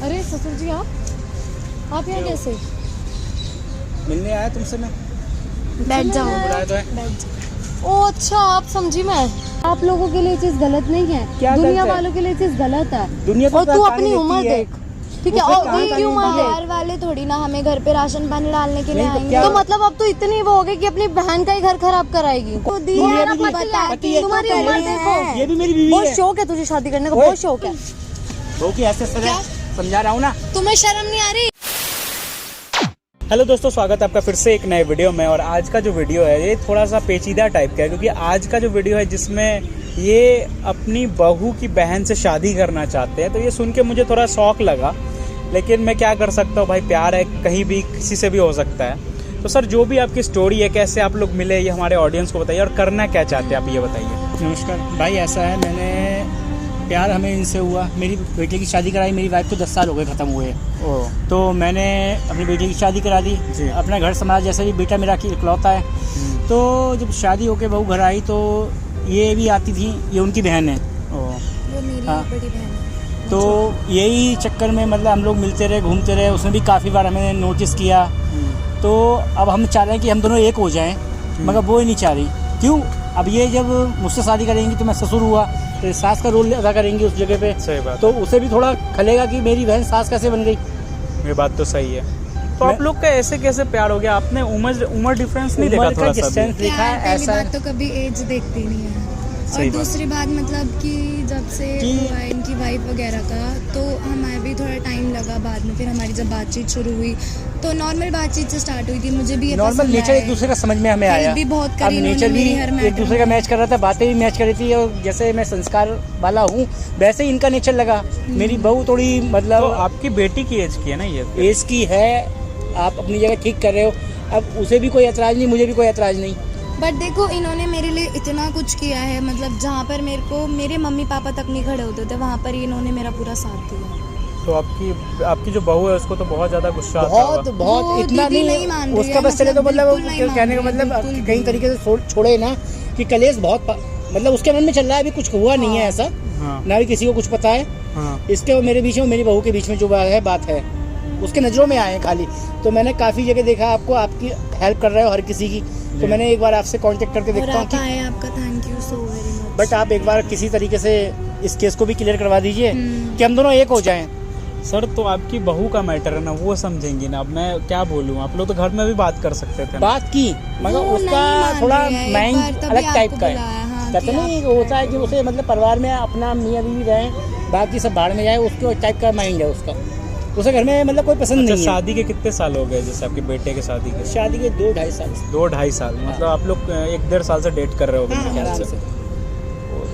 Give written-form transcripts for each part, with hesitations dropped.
अरे ससुर जी आप यहाँ कैसे? मिलने आया तुमसे मैं। बैठ जाओ। बुलाया तो है। बैठ जाओ। ओ अच्छा, आप समझी मैं। आप लोगों के लिए चीज गलत नहीं है, क्या दुनिया गलत है? वालों के लिए चीज गलत है। दुनिया और तू अपनी उम्र देख, ठीक है? और कहाँ की उम्र देख। बाहर वाले थोड़ी ना हमें घर पे राशन पानी डालने के लिए नहीं तो आएंगे। क्या- तो मतलब अब तो इतनी वो हो गई कि अपनी बहन का ही घर खराब कराएगी। तो दी तुम्हारा यार, भी पति पति है। तुम्हारी उम्र देखो, ये भी मेरी बीवी बहुत है। शौक है तुझे शादी करने का, वो- बहुत शौक है। वो की ऐसे सजा समझा रहा हूँ ना। तुम्हें शर्म नहीं आ रही? हेलो दोस्तों, स्वागत है आपका फिर से एक नए वीडियो में। और आज का जो वीडियो है ये थोड़ा सा पेचीदा टाइप का है, क्योंकि आज का जो वीडियो है जिसमें ये अपनी बहू की बहन से शादी करना चाहते हैं। तो ये सुन के मुझे थोड़ा शौक लगा, लेकिन मैं क्या कर सकता हूँ भाई, प्यार है, कहीं भी किसी से भी हो सकता है। तो सर, जो भी आपकी स्टोरी है, कैसे आप लोग मिले, ये हमारे ऑडियंस को बताइए, और करना क्या चाहते हैं आप ये बताइए। नमस्कार भाई, ऐसा है, मैंने प्यार हमें इनसे हुआ। मेरी बेटे की शादी कराई, मेरी वाइफ को 10 साल हो गए ख़त्म हुए। तो मैंने अपनी बेटी की शादी करा दी, अपना घर संभाला। जैसे भी बेटा मेरा इकलौता है, तो जब शादी होके बहू घर आई तो ये भी आती थी, ये उनकी बहन है। वो मेरी हाँ। बड़ी बहन है। तो यही चक्कर में मतलब हम लोग मिलते रहे, घूमते रहे। उसने भी काफ़ी बार हमें नोटिस किया। तो अब हम चाह रहे हैं कि हम दोनों एक हो जाएं, मगर वो ही नहीं चाह रही। क्यों? अब ये जब मुझसे शादी करेंगी तो मैं ससुर हुआ, तो सास का रोल अदा करेंगी उस जगह पे। सही बात। तो उसे भी थोड़ा खलेगा कि मेरी बहन सास कैसे बन गई। ये बात तो सही है। तो आप लोग का ऐसे कैसे प्यार हो गया? आपने उम्र डिफरेंस नहीं देखा उम्र का थोड़ा सा भी? डिस्टेंस देखा प्यार है, पहली ऐसा बात तो कभी एज देखती नहीं है। और सही बात। दूसरी बात मतलब कि जब से कि- हुआ इनकी वाइफ वगैरह का, तो हमें भी थोड़ा टाइम लगा। बाद में फिर हमारी जब बातचीत शुरू हुई तो नॉर्मल बातचीत से स्टार्ट हुई थी। मुझे भी ये नॉर्मल पसंद नेचर आया एक दूसरे का समझ में हमें Help आया। भी बहुत अब करी इन्होंने नेचर भी मेरी हर एक मैटर दूसरे का में। मैच कर रहा था, बातें भी मैच कर रही थी। और जैसे मैं संस्कार वाला हूँ, वैसे ही इनका नेचर लगा। मेरी बहू थोड़ी तो मतलब आपकी बेटी की एज की है ना ये? एज की है। आप अपनी जगह ठीक कर रहे हो। अब उसे भी कोई ऐतराज नहीं, मुझे भी कोई ऐतराज नहीं। बट देखो, इन्होंने मेरे लिए इतना कुछ किया है, मतलब जहाँ पर मेरे को मेरे मम्मी पापा तक नहीं खड़े होते थे, वहाँ पर ही इन्होंने मेरा पूरा साथ दिया। तो आपकी जो बहू है उसको तो बहुत ज्यादा गुस्सा आता बहुत होगा। बहुत वो इतना दीदी नहीं, नहीं मान रही उसका है, बस चले तो मतलब मतलब बिल्कुल नहीं कहने का मान रही है, मतलब बिल्कुल कई भी। तरीके से छोड़े ना कि कलेश बहुत मतलब उसके मन में चल रहा है। अभी कुछ हुआ नहीं है ऐसा, हाँ, ना भी किसी को कुछ पता है। हाँ। इसके और मेरे बीच में, मेरी बहू के बीच में जो बात है उसके नज़रों में आए हैं खाली। तो मैंने काफ़ी जगह देखा आपको, आपकी हेल्प कर रहे हो हर किसी की। तो मैंने एक बार आपसे कांटेक्ट करके और देखता हूँ आप कि आए, आपका thank you so very much. But आप एक बार किसी तरीके से इस केस को भी क्लियर करवा दीजिए कि हम दोनों एक हो जाएं। सर, तो आपकी बहू का मैटर है ना, वो समझेंगी ना। अब मैं क्या बोलूँ, आप लोग तो घर में भी बात कर सकते थे ना। बात की, मगर वो उसका नहीं मान थोड़ा रही है। एक माइंड बार तभी अलग टाइप आपको का है। बुलाया, हाँ, कहते कि नहीं आप- होता है कि उसे मतलब परिवार में अपना मियाँ बीवी रहे, बाकी सब बाहर में जाए, उसके टाइप का माइंड है उसका। उसे घर में मतलब कोई पसंद अच्छा, नहीं है। शादी के कितने साल हो गए? जैसे आपके बेटे के शादी के शादी के 2-2.5 साल से। 2-2.5 साल, मतलब आप लोग 1-1.5 साल से डेट कर रहे होगे मेरे ख्याल आराम से। से।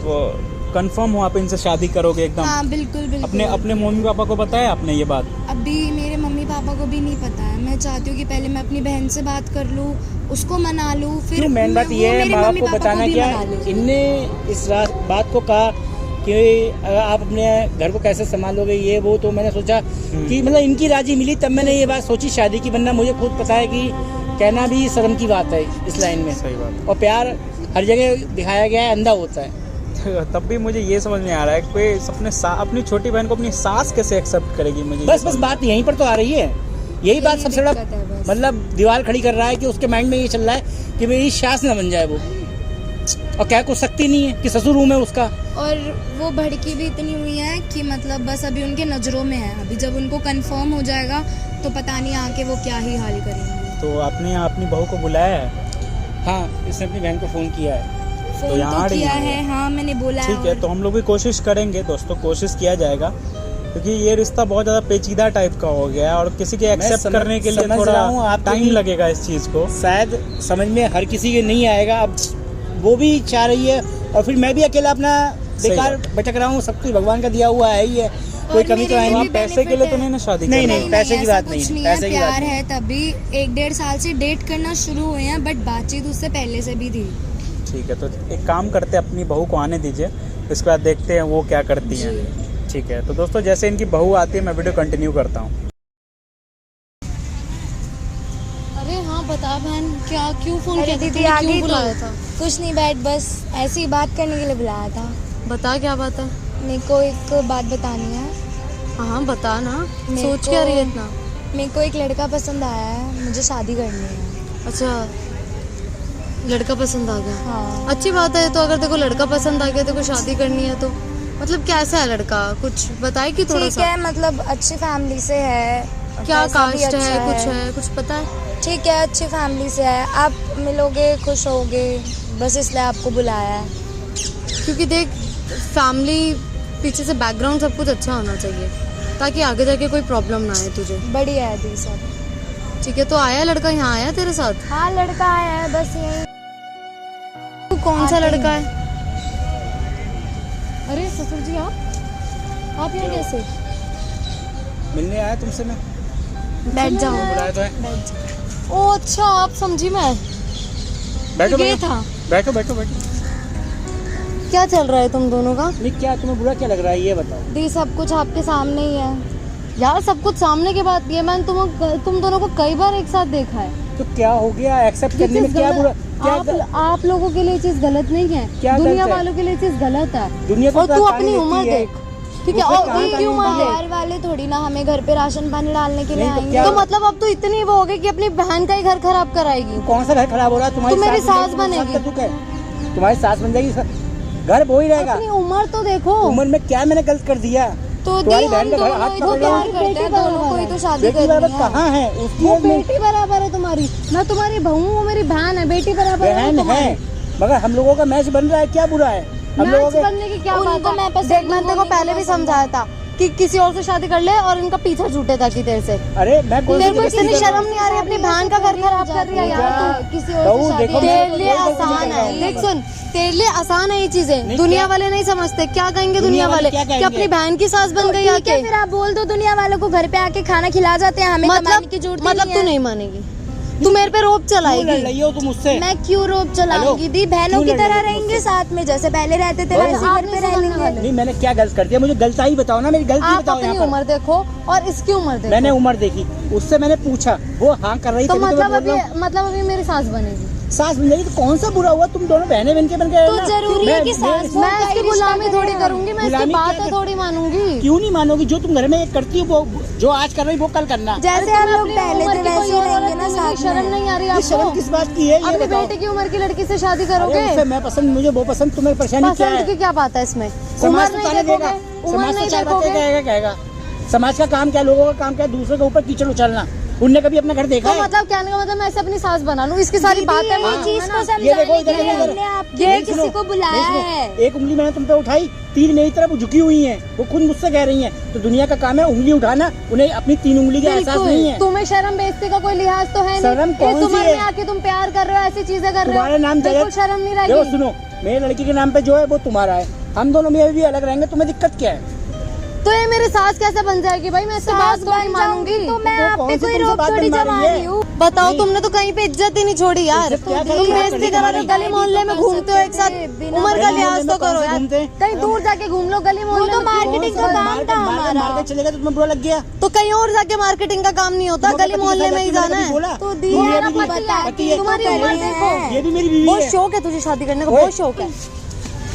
तो कंफर्म हो आप इनसे शादी करोगे एकदम? हाँ, बिल्कुल बिल्कुल। अपने मम्मी पापा को बताया आपने ये बात? अभी मेरे मम्मी पापा को भी नहीं पता है। मैं चाहती हूँ कि पहले मैं अपनी बहन से बात कर लूँ, उसको मना लूँ, फिर क्यों? मेन बात वो ये है, मेरे माँ बाप मम्मी को पापा बताना भी क्या मना ले। इनने इस बात को कहा कि अगर आप अपने घर को कैसे संभालोगे, ये वो। तो मैंने सोचा कि मतलब इनकी राजी मिली, तब मैंने ये बात सोची शादी की। वरना मुझे खुद पता है कि कहना भी शर्म की बात है इस लाइन में। सही बात। और प्यार हर जगह दिखाया गया है, अंधा होता है। तब भी मुझे ये समझ नहीं आ रहा है कोई अपनी छोटी बहन को अपनी सास कैसे एक्सेप्ट करेगी? मुझे बस बात यहीं पर तो आ रही है। यही बात सबसे बड़ा दिक्कत है बस। मतलब दीवार खड़ी कर रहा है कि उसके माइंड में ये चल रहा है कि मेरी सास ना बन जाए वो। और क्या कुछ सकती नहीं है कि ससुर हूँ मैं उसका। और वो भड़की भी इतनी हुई है कि मतलब बस अभी उनके नज़रों में है। अभी जब उनको कंफर्म हो जाएगा तो पता नहीं आके वो क्या ही हाल करेंगे। तो आपने यहाँ अपनी बहू को बुलाया है? हाँ, इसने अपनी बहन को फ़ोन किया है। फोन यहाँ तो आ रही किया है। है, हाँ मैंने बोला है। ठीक है, तो हम लोग भी कोशिश करेंगे दोस्तों, कोशिश किया जाएगा, क्योंकि ये रिश्ता बहुत ज़्यादा पेचीदा टाइप का हो गया है और किसी के एक्सेप्ट करने के लिए समझ रहा हूँ, थोड़ा आपको टाइम भी लगेगा इस चीज़ को। शायद समझ में हर किसी के नहीं आएगा। अब वो भी चाह रही है और फिर मैं भी अकेला अपना बेकार भटक रहा हूँ। सब कुछ भगवान का दिया हुआ है ही है, कोई कमी तो है मेरे नहीं। लिए पैसे के लिए तो नहीं ना शादी नहीं, करना? नहीं, पैसे की ऐसा बात कुछ नहीं, नहीं पैसे है। की बात प्यार नहीं। है तभी 1-1.5 साल से डेट करना शुरू हुए हैं, बट बातचीत उससे पहले से भी थी। ठीक है, तो एक काम करते हैं, अपनी बहू को आने दीजिए, इसके बाद देखते हैं वो क्या करती हैं। ठीक है, तो दोस्तों जैसे इनकी बहू आती है मैं वीडियो कंटिन्यू करता हूँ। अरे हाँ, बता बहन, क्या क्यों फोन अरे किया था? दीदी तूने आ क्यों गई बुलाया तो था? कुछ नहीं, बैठ, बस ऐसी ही बात करने के लिए बुलाया था। बता क्या बात है? मेरे को एक बात बतानी है। हाँ बता ना, मेरे सोच को- क्या रही है इतना? मेरे को एक लड़का पसंद आया है, मुझे शादी करनी है। अच्छा, लड़का पसंद आ गया। हाँ। अच्छी बात है। तो अगर तेरे को लड़का पसंद आ गया, तेरे को शादी करनी है तो मतलब कैसा है लड़का, कुछ बताए कि थोड़ा ठीक सा? है, मतलब अच्छी फैमिली से है। क्या पैसा भी कास्ट अच्छा है, कुछ पता है? ठीक है, अच्छी फैमिली से है, आप मिलोगे खुश होगे, बस इसलिए आपको बुलाया है। क्योंकि देख, फैमिली पीछे से बैकग्राउंड सब कुछ अच्छा होना चाहिए ताकि आगे जाके कोई प्रॉब्लम ना आए तुझे। बढ़िया है दी सब। ठीक है, तो आया लड़का, यहाँ आया तेरे साथ? हाँ, लड़का आया है, बस यही। तू कौन सा आते लड़का हैं। है? अरे ससुर जी, आप यहाँ कैसे? मिलने आया तुमसे मैं, बैठ जाओ। बुलाया तो है। बैठ जाओ। ओ अच्छा, आप समझी मैं। बैठो ये बैठो था। बैठो बैठो बैठो। क्या चल रहा है तुम दोनों का? नहीं, क्या तुम्हें बुरा क्या लग रहा है ये बताओ। दी सब कुछ आपके सामने ही है। यार सब कुछ सामने के बाद, ये मैंने तुम दोनों को कई बार एक साथ देखा है। तो क्या हो गया, एक्सेप्ट करने में क्या बुरा, क्या आप लोगों के लिए चीज गलत नहीं है, क्या दुनिया गलत है? वालों के लिए चीज गलत है। दुनिया को और तो तू कहानी अपनी देती उम्र है। देख, ठीक है? उसमें और कहाँ उनकी उम्र देख। बाहर वाले थोड़ी ना हमें घर पे राशन पानी डालने के लिए नहीं तो आएंगे। क्या- तो मतलब अब तो इतनी वो हो गई कि अपनी बहन का ही घर खराब कराएगी। कौन सा घर खराब हो रहा है? तुम्हारी तू मेरी सास बन बनेगी। जाएगी, दुख है। तुम्हारी सास बन जाएगी, घर वो ही रहेगा। अपनी उम्र तो देखो। उम्र में क्या मैंने गलत कर दिया? तो दी तुम्हारी हम बहन का घर दोनों हाथ ही पकड़ तो रहे हो। प्यार करते हैं, दोनों को ही तो शादी बेटी करनी बराबर है। कहाँ है उसकी वो एज में? बेटी बराबर है तुम्हारी, मैं तुम्हारी बहू हूँ, वो मेरी बहन है, बेटी बराबर है बहन तुम्हारी। है, मगर हम लोगों का मैच बन रहा है, क्या बुरा है? हम लोगों मैच के बनने की क्या उनको बात मैं है? पसंद देख, मैंने हूँ, तेरे को उनको पहले भी पसंद समझाया था कि किसी और से शादी कर ले और इनका पीछा छूटे ताकि तेरे से। अरे मैं कोई तेरे को जबरदस्ती इतनी कर रहा शर्म नहीं आ रही? अपनी बहन का घर खराब कर रही है यार तू। किसी और बहू से शादी देखो, तेरे लिए कोई गलती आसान नहीं है, कर रहा देख सुन, तेरे लिए आसान है ये चीजें, नहीं, दुनिया क्या- वाले नहीं समझते। क्या कहेंगे दुनिया दुनिया वाले वाले? क्या कि कहेंगे? अपनी बहन की सास बन गई ठीक है, आके। फिर आप बोल दो दुनिया वालों को घर पे आके खाना खिला जाते हैं, हमें कमाने की जरूरत मतलब नहीं तू है। नहीं मानेगी, तू मेरे पे रोप क्यों लड़ चलाएगी। रही हो तुम मुझसे? मैं क्यों रोप चलाऊंगी दी? बहनों क्यों की लड़ तरह रही हो रहेंगे मुझसे? साथ में, जैसे पहले रहते थे और वैसे आप घर पे नहीं रह सुधरने लेंगे। वाले। नहीं, मैंने क्या गलत कर दिया? मुझे गलती बताओ ना, मेरी गलती आप बताओ अपनी यहाँ पर। उम्र देखो और इसकी उम्र देखो। मैंने उम्र देखी, उससे मैंने पूछा, वो हाँ कर रही तो थी, मैं मतलब बोल रहा हूँ। मतलब अभी मेरी सास बनेगी। सास बन जाएगी तो कौन सा बुरा हुआ? तुम दोनों बहनें बन के तो जरूरी है कि सास वो मैं का इसकी ही गुलामी रिश्ता थोड़ी करें। करूंगी, मैं इसकी गुलामी बात क्या कर- थोड़ी मानूंगी। क्यों नहीं मानोगी? जो तुम घर में करती हो, वो जो आज कर रही हो वो कल करना। जैसे हम लोग पहले थे वैसे ही रहेंगे ना साथ शर्म में। नहीं आ रही ये शर्म आपको? किस बात की है ये अपनी बताओ? बेटी की उम्र की लड़की से शादी अरे करोगे? उसे मैं पसंद, मुझे वो पसंद, तुम्हें परेशानी क्या पसंद है? की क्या बात है इसमें? उम्र समाज तो नहीं ताने देखोगे, देगा, उम्र समाज नहीं तो चार बातें देखोगे, कहेगा। समाज का काम क्या, लोगों का काम क्या? दूसरे के ऊपर कीचड़ उछलना। उनने कभी अपना घर देखा तो है? मतलब कहने का मतलब मैं ऐसे अपनी सास बना लूं, इसकी सारी बातें ये मानूं, चीज है को ना? ये देखो, समझाने इधर के लिए देखो, हमने आपके नहीं लिए सुनो, किसी को बुलाया नहीं सुनो। है। एक उंगली मैंने तुम पे उठाई, 3 मेरी तरफ झुकी हुई हैं, वो खुद मुझसे कह रही हैं। तो दुनिया का काम है उंगली उठाना, उन्हें अपनी 3 उंगली का एहसास बिल्कुल। नहीं है। तुम्हें शर्म बेइज्जती का कोई लिहाज तो है नहीं। शर्म कौन इस सी उम्र है? में आके तुम प्यार कर रहे हो, ऐसी चीजें कर रहे हो, तुम्हारे नाम बिल्कुल जगह शर्म नहीं देखो, रहेगी। सुनो, मेरे लड़की के नाम पे जो है वो तुम्हारा है, हम दोनों में भी अलग रहेंगे, तुम्हें दिक्कत क्या है? तो ये मेरी सास कैसे बन जाएगी भाई? मैं इससे बात सास को नहीं बन मानूंगी। जाऊंगी तो मैं तो आप कौन पे सी कोई तुमसे रोक बात थोड़ी बनवा जमा रही है? रही हूँ। बताओ, नहीं। तुमने तो कहीं पे इज्जत ही नहीं छोड़ी यार। इज्जत क्या तुम करेगी बेइज्जती करो तो गली मोहल्ले में घूमते हो एक साथ, बिना उम्र का गली लिहाज मोहल्ले तो में कौन करो से यार। घूमते हैं? कहीं दूर जाके घूम लो, गली मोहल्ले तो में। मार्केटिंग का काम था हमारा। मार्केट चलेगा तो तुम्हें बुरा लग गया? तो कहीं और जाके मार्केटिंग का काम नहीं होता, तुम्हारे गली पति मोहल्ले के में ही साथ जाना मैंने है। कभी बोला? तो दी तुम ये यार भी अब बताती बताती है, तुम्हारी तो उम्र कर रही देखो। है। ये भी मेरी बीवी बहुत है। शौक है तुझे शादी करने का, ओए। बहुत शौक है।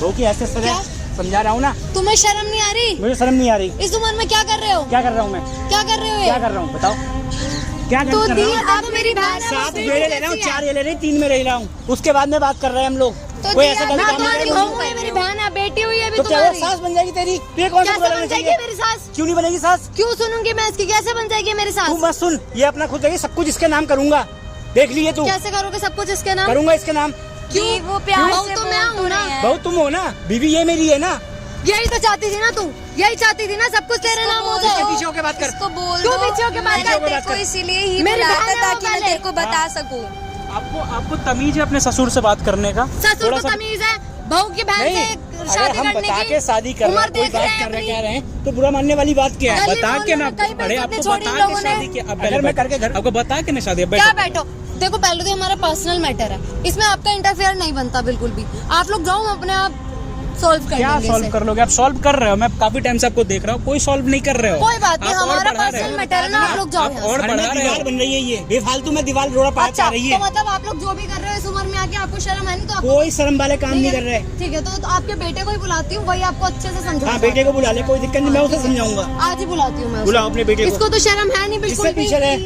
बहू की हैसियत से समझा रहा हूँ ना, तुम्हें शर्म नहीं आ रही? मुझे शर्म नहीं आ रही। इस उम्र में क्या कर रहे हो? क्या कर रहा हूँ मैं? क्या कर रहे हो क्या ये? कर रहा हूँ बताओ? क्या तो कर दी, रहा हूँ? आप मेरी बहन है, 7 मैं बेड़े ले रहा हूँ, 4 ये ले रही, 3 में रह रहा हूँ, उसके बाद में बात कर रहे हैं हम लोग। तो कोई दी, ऐसा आप गलत मैं काम नहीं तुम्हारी करेगा। बहू है, मेरी बहन है, बेटी हुई है अभी तो क्या वो तुम्हारी। सास बन जाएगी तेरी? तुझे कौन सा बुरा कैसे लगना बन जाएगी चाहिए? मेरी सास? क्यों नहीं बनेगी सास? क्यों सुनूंगी मैं इसकी? कैसे बन जाएगी मेरी तू सास? मत सुन, ये अपना खुद देखिए, सब कुछ इसके नाम करूंगा, देख लिए तू। कैसे करोगे सब कुछ इसके नाम? करूंगा इसके नाम। क्यों वो प्यार बहू से तो बोल मैं हूँ ना। रहे हैं। बहू तुम हो ना, बीवी ये मेरी है ना। यही तो चाहती थी ना तू, यही चाहती थी ना सब कुछ तेरे नाम हो इसके जाए। पीछे होके बात कर। इसको बोल क्यों दो, पीछे होके बात मैंने कर? तेरे को इसीलिए ही मेरी बुलाया बहन है था वो ताकि मैं पहले। तेरे को बता सकूं। आपको तमीज है अपने ससुर से बात करने का? ससुर थोड़ा को सा- तमीज है बहू की बहन नहीं, से अगर शादी हम करने बता की। के शादी कर रहे उम्र हैं, कोई देख बात रहे हैं कर रहे अपनी। कह रहे हैं, तो बुरा मानने वाली बात क्या है? गली बता के मोहल्ले ना में कई अरे बेइज्जती आपको छोड़ी बता लोगों के ने। शादी की, अब अगर मैं करके घर आपको बता के ना शादी, अब क्या बैठो। बैठो, देखो पहले तो हमारा पर्सनल मैटर है, इसमें आपका इंटरफेयर नहीं बनता बिल्कुल भी। आप लोग जाओ, हम अपने आप सॉल्व कर क्या लेंगे सॉल्व इसे। कर लोगे? आप सॉल्व कर रहे हो, मैं काफी टाइम से आपको देख रहा हूँ, कोई सॉल्व नहीं कर रहे हो। कोई बात नहीं, आप और हमारा बढ़ा रहे पर्सनल हो। मैटर है ना, आप लोग जाओ आप यहाँ और से। बढ़ा रहे हो। दीवार बन रही है, ये बेफालतू में दीवार जोड़ा पार अच्छा, आ रही तो है। मतलब आप लोग जो भी कर रहे हो इस उम्र में आके आपको शर्म है नहीं तो आपको कोई शर्म वाले काम नहीं कर रहे। ठीक है तो आपके बेटे को ही बुलाती हूँ, वही आपको अच्छे से समझा। हाँ बेटे को बुला ले, कोई दिक्कत नहीं, मैं उसे समझाऊंगा। आज ही बुलाती हूँ मैं। बुलाओ अपने बेटे को। इसको तो शर्म है नहीं बिल्कुल इससे भी। पीछे रहे।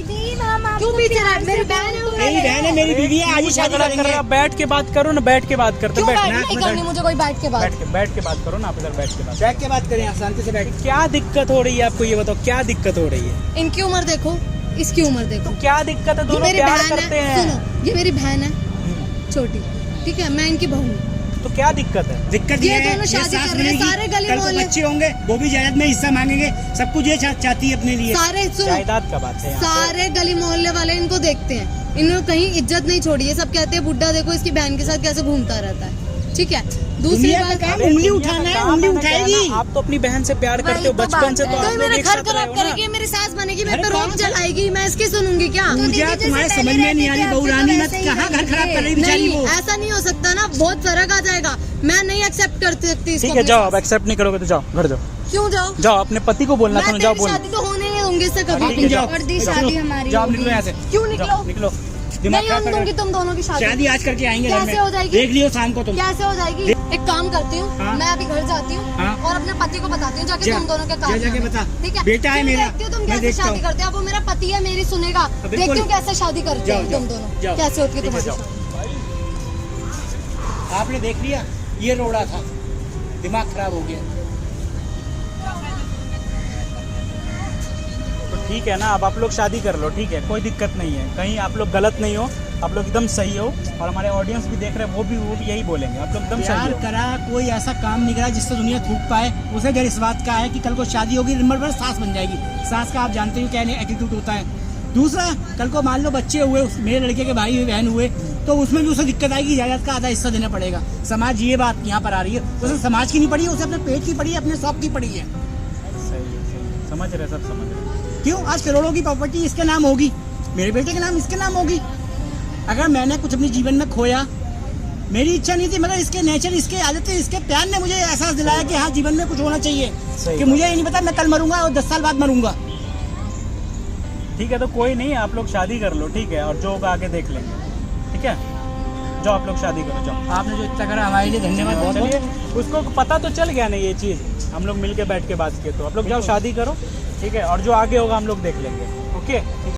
क्यों पीछे रहे? मेरी बहन है। मेरी बहन है, मेरी बीवी है, आज ही शादी करेंगे। बैठ के बात करो ना, बैठ के बात करते क्यों बैठ बैठ नहीं करनी मुझे कोई बैठ के बात। बैठ के बात करो ना, आप इधर बैठ के बात। बैठ के बात करें, आप शांति से बैठ। क्या दिक्कत हो रही है आपको, ये बताओ क्या दिक्कत हो रही है? इनकी उम्र देखो, इसकी उम्र देखो। तो क्या दिक्कत है? ये दोनों मेरी प्यार बहन करते है, हैं। सुनो ये मेरी बहन है छोटी, ठीक है, मैं इनकी बहू हूँ। तो क्या दिक्कत है? दिक्कत ये ये है, दोनों ये शादी सास कर रहे हैं, बनेगी, सारे गली कल को मोहल्ले। बच्चे होंगे, वो भी जायदाद में हिस्सा मांगेंगे, सब कुछ ये चाहती है अपने लिए। सारे सुनो, जायदाद का बात है यहाँ पे। सारे गली मोहल्ले वाले इनको देखते हैं, इन्होंने कहीं इज्जत नहीं छोड़ी है। सब कहते हैं बुड्ढा देखो इसकी बहन के साथ कैसे घूमता रहता है, ठीक है। दूसरी दुनिया का बात, काम अरे उंगली दुनिया उठाना का है, काम उंगली है, मैं कहना, उठाएगी। आप तो अपनी बहन से प्यार करते हो वही तो बचपन बात से, है। तो आप कोई लोग मेरा एक घर साथ रहे खराब हो ना। करेगी, मेरी सास बनेगी, मेरे अरे पे रोक कौन- जलाएगी, मैं इसकी सुनूंगी क्या? पूजा तुम्हारे समझ में नहीं आ रही, बहू रानी मत कहाँ घर खराब कर रही बेचारी नहीं वो। ऐसा नहीं हो सकता ना, बहुत फर्क आ जाएगा। मैं नहीं एक्सेप्ट कर सकती इसको ठीक है अपनी जाओ, अब सास। एक्सेप्ट नहीं करोगे तो जाओ घर जाओ। क्यों जाओ? जाओ अपने पति को बोलना था, मैं जाओ तेरी बोल। शादी तो होने नहीं दूंगी इससे ठीक है, कभी। जाओ। और दी शादी हमारी जाओ होगी। निकलो यहाँ से। क्यों निकलो? जाओ, निकलो। दिमाग नहीं खराब होने कर दूंगी रहे हो। तुम दोनों की शादी। शादी आज करके आएंगे घर कैसे में। हो जाएगी? देख लियो शाम को तुम। कैसे हो जाएगी? एक काम करती हूँ, हाँ। मैं अभी घर जाती हूँ हाँ। और अपने पति को बताती हूँ जाके जा, तुम दोनों के जा, जाके काम बता। ठीक है? बेटा है फिर मेरा, देखती हूँ तुम मैं कैसे देखता शादी हूँ। करते हो। अब वो मेरा पति है, मेरी सुनेगा। बिल्कुल। देखती हूँ कैसे शादी करते जाओ, हो जाओ, तुम दोनों, जाओ। कैसे होती है ठीक है, तुम्हारी जाओ। शादी। आपने देख लिया, ये रोड़ा था, दिमाग खराब हो गया। तो ठीक है ना, अब आप लोग शादी कर लो, ठीक है, कोई दिक्कत नहीं है। कहीं आप लोग गलत नहीं हो, आप लोग एकदम सही हो। और हमारे ऑडियंस भी देख रहे हैं, वो भी यही बोलेंगे, आप लोग एकदम सही प्यार हो। करा, कोई ऐसा काम नहीं करा जिससे दुनिया थूक पाए। उसे डर इस बात का है कि कल को शादी होगी, नंबर पर सास बन जाएगी। सास का आप जानते हो क्या एटीट्यूड होता है। दूसरा, कल को मान लो बच्चे हुए, मेरे लड़के के भाई बहन हुए, तो उसमें भी उसे दिक्कत आएगी, जायदाद का आधा हिस्सा देना पड़ेगा। समाज ये बात यहाँ पर आ रही है, उसे समाज की नहीं पड़ी है, उसे अपने पेट की पड़ी है, अपने शौक की पड़ी है। सही है, समझ रहे, सब समझ रहे। क्यों? आज करोड़ों की प्रॉपर्टी इसके नाम होगी, मेरे बेटे के नाम इसके नाम होगी। अगर मैंने कुछ अपने जीवन में खोया, मेरी इच्छा नहीं थी, मगर इसके नेचर, इसके आदतें, इसके प्यार ने मुझे एहसास दिलाया कि हाँ जीवन में कुछ होना चाहिए। सही कि बात। मुझे ये नहीं पता मैं कल मरूंगा और 10 साल बाद मरूंगा। ठीक है, तो कोई नहीं, आप लोग शादी कर लो, ठीक है, और जो होगा आगे देख लेंगे, ठीक है। जाओ आप लोग शादी करो, जाओ। आपने जो इतना करा हमारे लिए धन्यवाद बहुत चलिए, बहुत। उसको पता तो चल गया ना ये चीज़, हम लोग मिल के बैठ के बात किए, तो आप लोग जाओ शादी करो, ठीक है, और जो आगे होगा हम लोग देख लेंगे, ओके।